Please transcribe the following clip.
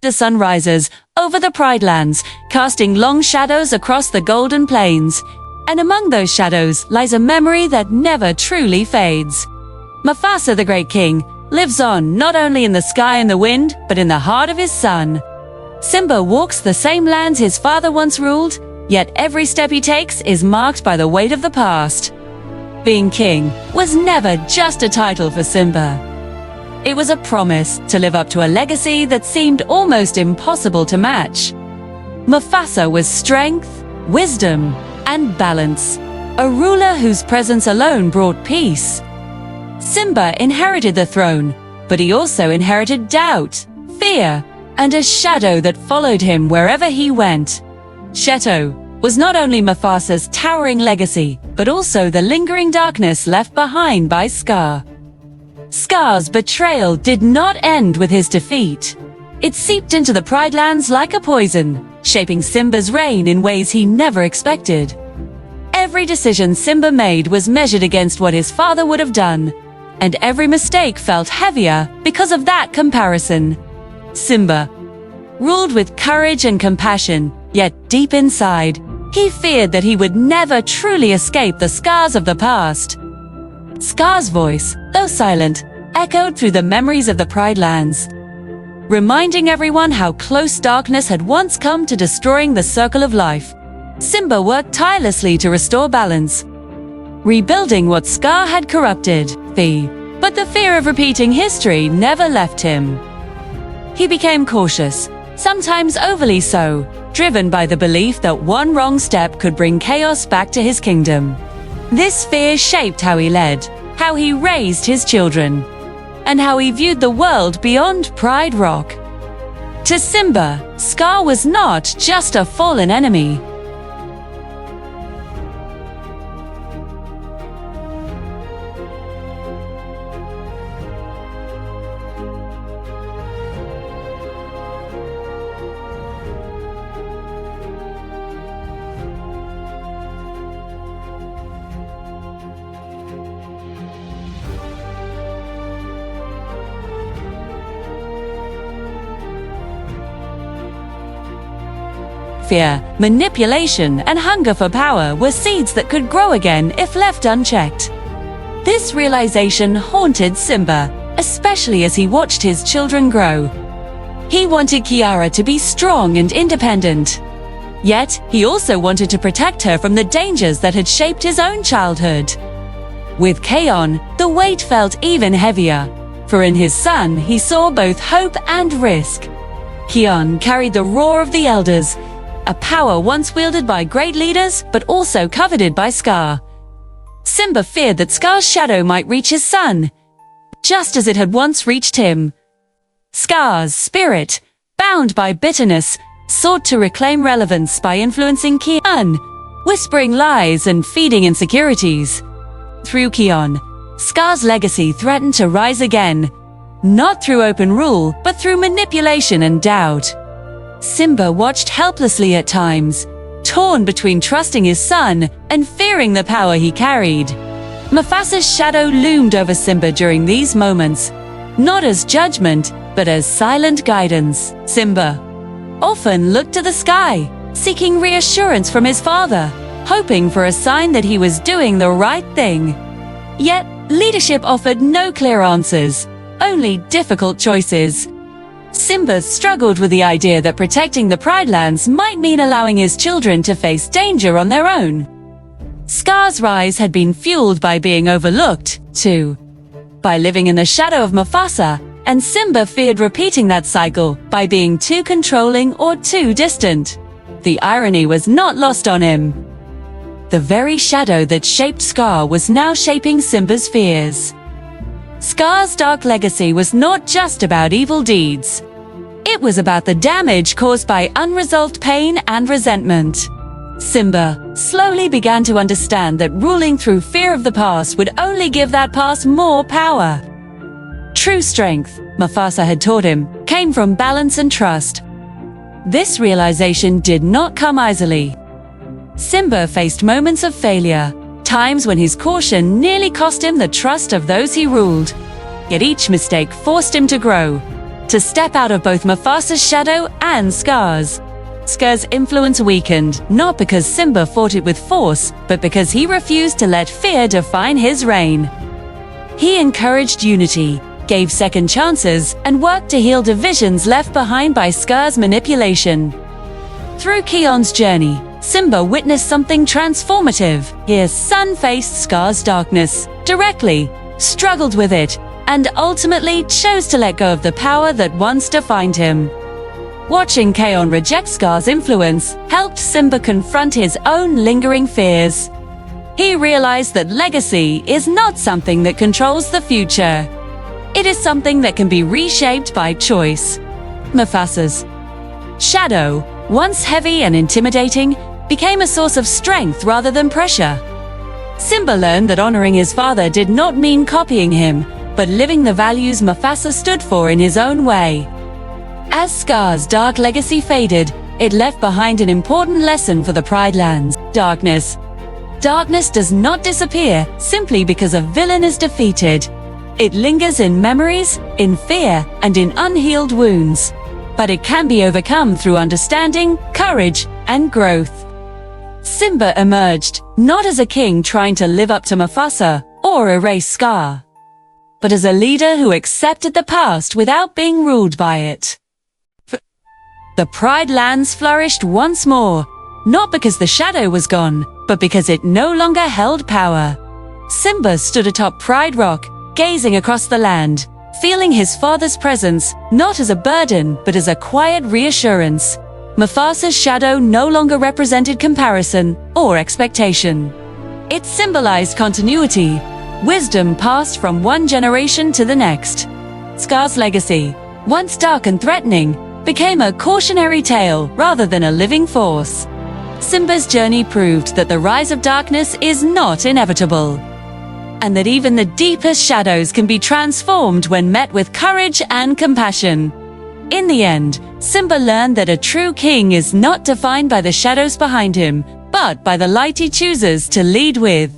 The sun rises over the Pride Lands, casting long shadows across the golden plains. And among those shadows lies a memory that never truly fades. Mufasa, the great king, lives on not only in the sky and the wind, but in the heart of his son. Simba walks the same lands his father once ruled, yet every step he takes is marked by the weight of the past. Being king was never just a title for Simba. It was a promise to live up to a legacy that seemed almost impossible to match. Mufasa was strength, wisdom, and balance, a ruler whose presence alone brought peace. Simba inherited the throne, but he also inherited doubt, fear, and a shadow that followed him wherever he went. Sheto was not only Mufasa's towering legacy, but also the lingering darkness left behind by Scar. Scar's betrayal did not end with his defeat. It seeped into the Pride Lands like a poison, shaping Simba's reign in ways he never expected. Every decision Simba made was measured against what his father would have done, and every mistake felt heavier because of that comparison. Simba ruled with courage and compassion, yet deep inside, he feared that he would never truly escape the scars of the past. Scar's voice, though silent, echoed through the memories of the Pride Lands, reminding everyone how close darkness had once come to destroying the circle of life. Simba worked tirelessly to restore balance, rebuilding what Scar had corrupted. But the fear of repeating history never left him. He became cautious, sometimes overly so, driven by the belief that one wrong step could bring chaos back to his kingdom. This fear shaped how he led, how he raised his children, and how he viewed the world beyond Pride Rock. To Simba, Scar was not just a fallen enemy. Fear, manipulation, and hunger for power were seeds that could grow again if left unchecked. This realization haunted Simba, especially as he watched his children grow. He wanted Kiara to be strong and independent. Yet, he also wanted to protect her from the dangers that had shaped his own childhood. With Kion, the weight felt even heavier, for in his son he saw both hope and risk. Kion carried the roar of the elders, a power once wielded by great leaders, but also coveted by Scar. Simba feared that Scar's shadow might reach his son, just as it had once reached him. Scar's spirit, bound by bitterness, sought to reclaim relevance by influencing Kion, whispering lies and feeding insecurities. Through Kion, Scar's legacy threatened to rise again, not through open rule, but through manipulation and doubt. Simba watched helplessly at times, torn between trusting his son and fearing the power he carried. Mufasa's shadow loomed over Simba during these moments, not as judgment, but as silent guidance. Simba often looked to the sky, seeking reassurance from his father, hoping for a sign that he was doing the right thing. Yet, leadership offered no clear answers, only difficult choices. Simba struggled with the idea that protecting the Pride Lands might mean allowing his children to face danger on their own. Scar's rise had been fueled by being overlooked, too, by living in the shadow of Mufasa, and Simba feared repeating that cycle by being too controlling or too distant. The irony was not lost on him. The very shadow that shaped Scar was now shaping Simba's fears. Scar's dark legacy was not just about evil deeds. It was about the damage caused by unresolved pain and resentment. Simba slowly began to understand that ruling through fear of the past would only give that past more power. True strength, Mufasa had taught him, came from balance and trust. This realization did not come easily. Simba faced moments of failure, times when his caution nearly cost him the trust of those he ruled. Yet each mistake forced him to grow. to step out of both Mufasa's shadow and Scar's. Scar's influence weakened, not because Simba fought it with force, but because he refused to let fear define his reign. He encouraged unity, gave second chances, and worked to heal divisions left behind by Scar's manipulation. Through Kion's journey, Simba witnessed something transformative. His son faced Scar's darkness directly, struggled with it, and ultimately chose to let go of the power that once defined him. Watching Kion reject Scar's influence helped Simba confront his own lingering fears. He realized that legacy is not something that controls the future. It is something that can be reshaped by choice. Mufasa's shadow, once heavy and intimidating, became a source of strength rather than pressure. Simba learned that honoring his father did not mean copying him, but living the values Mufasa stood for in his own way. As Scar's dark legacy faded, it left behind an important lesson for the Pride Lands. Darkness. Darkness does not disappear simply because a villain is defeated. It lingers in memories, in fear, and in unhealed wounds. But it can be overcome through understanding, courage, and growth. Simba emerged, not as a king trying to live up to Mufasa or erase Scar, but as a leader who accepted the past without being ruled by it. The Pride Lands flourished once more, not because the shadow was gone, but because it no longer held power. Simba stood atop Pride Rock, gazing across the land, feeling his father's presence, not as a burden, but as a quiet reassurance. Mufasa's shadow no longer represented comparison or expectation. It symbolized continuity, wisdom passed from one generation to the next. Scar's legacy, once dark and threatening, became a cautionary tale rather than a living force. Simba's journey proved that the rise of darkness is not inevitable, and that even the deepest shadows can be transformed when met with courage and compassion. In the end, Simba learned that a true king is not defined by the shadows behind him, but by the light he chooses to lead with.